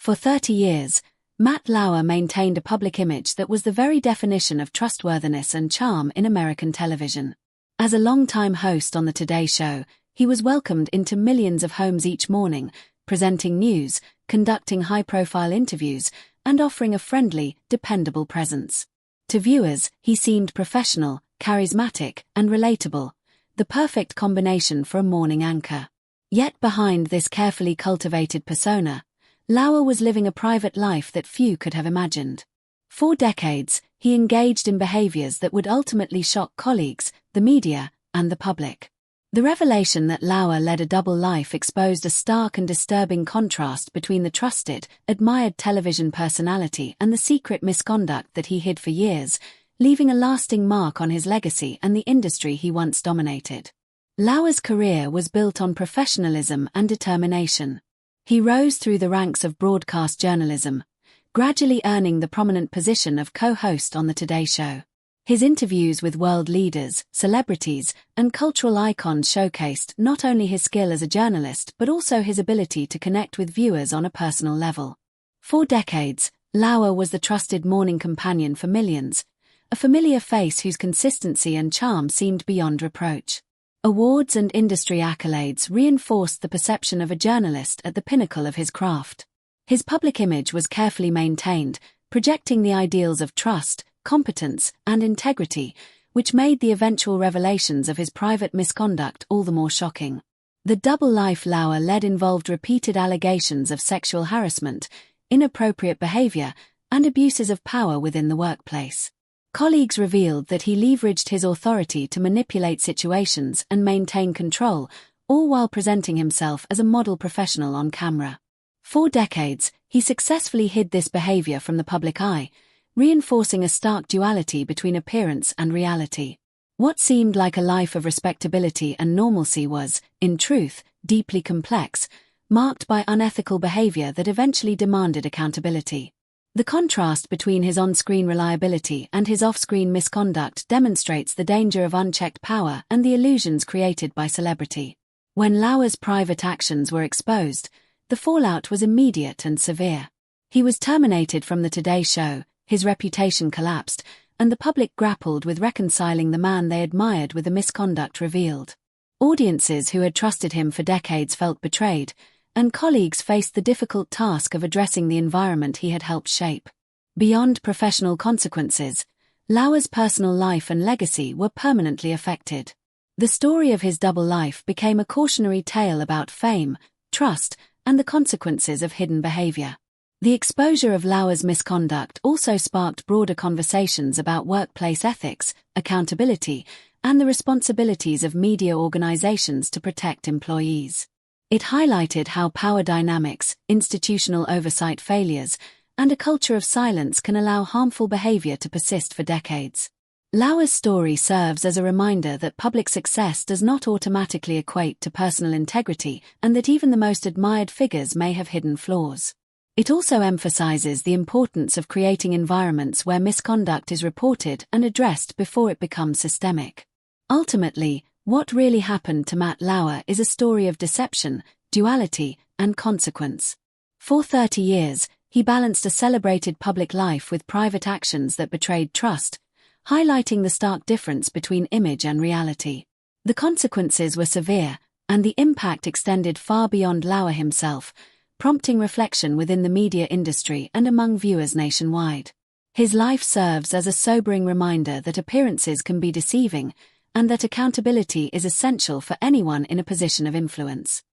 For 30 years, Matt Lauer maintained a public image that was the very definition of trustworthiness and charm in American television. As a longtime host on The Today Show, he was welcomed into millions of homes each morning, presenting news, conducting high-profile interviews, and offering a friendly, dependable presence. To viewers, he seemed professional, charismatic, and relatable, the perfect combination for a morning anchor. Yet behind this carefully cultivated persona, Lauer was living a private life that few could have imagined. For decades, he engaged in behaviors that would ultimately shock colleagues, the media, and the public. The revelation that Lauer led a double life exposed a stark and disturbing contrast between the trusted, admired television personality and the secret misconduct that he hid for years, leaving a lasting mark on his legacy and the industry he once dominated. Lauer's career was built on professionalism and determination. He rose through the ranks of broadcast journalism, gradually earning the prominent position of co-host on The Today Show. His interviews with world leaders, celebrities, and cultural icons showcased not only his skill as a journalist but also his ability to connect with viewers on a personal level. For decades, Lauer was the trusted morning companion for millions, a familiar face whose consistency and charm seemed beyond reproach. Awards and industry accolades reinforced the perception of a journalist at the pinnacle of his craft. His public image was carefully maintained, projecting the ideals of trust, competence, and integrity, which made the eventual revelations of his private misconduct all the more shocking. The double life Lauer led involved repeated allegations of sexual harassment, inappropriate behavior, and abuses of power within the workplace. Colleagues revealed that he leveraged his authority to manipulate situations and maintain control, all while presenting himself as a model professional on camera. For decades, he successfully hid this behavior from the public eye, reinforcing a stark duality between appearance and reality. What seemed like a life of respectability and normalcy was, in truth, deeply complex, marked by unethical behavior that eventually demanded accountability. The contrast between his on-screen reliability and his off-screen misconduct demonstrates the danger of unchecked power and the illusions created by celebrity. When Lauer's private actions were exposed, the fallout was immediate and severe. He was terminated from The Today Show, his reputation collapsed, and the public grappled with reconciling the man they admired with the misconduct revealed. Audiences who had trusted him for decades felt betrayed, and colleagues faced the difficult task of addressing the environment he had helped shape. Beyond professional consequences, Lauer's personal life and legacy were permanently affected. The story of his double life became a cautionary tale about fame, trust, and the consequences of hidden behavior. The exposure of Lauer's misconduct also sparked broader conversations about workplace ethics, accountability, and the responsibilities of media organizations to protect employees. It highlighted how power dynamics, institutional oversight failures, and a culture of silence can allow harmful behavior to persist for decades. Lauer's story serves as a reminder that public success does not automatically equate to personal integrity and that even the most admired figures may have hidden flaws. It also emphasizes the importance of creating environments where misconduct is reported and addressed before it becomes systemic. Ultimately, what really happened to Matt Lauer is a story of deception, duality, and consequence. For 30 years, he balanced a celebrated public life with private actions that betrayed trust, highlighting the stark difference between image and reality. The consequences were severe, and the impact extended far beyond Lauer himself, prompting reflection within the media industry and among viewers nationwide. His life serves as a sobering reminder that appearances can be deceiving, and that accountability is essential for anyone in a position of influence.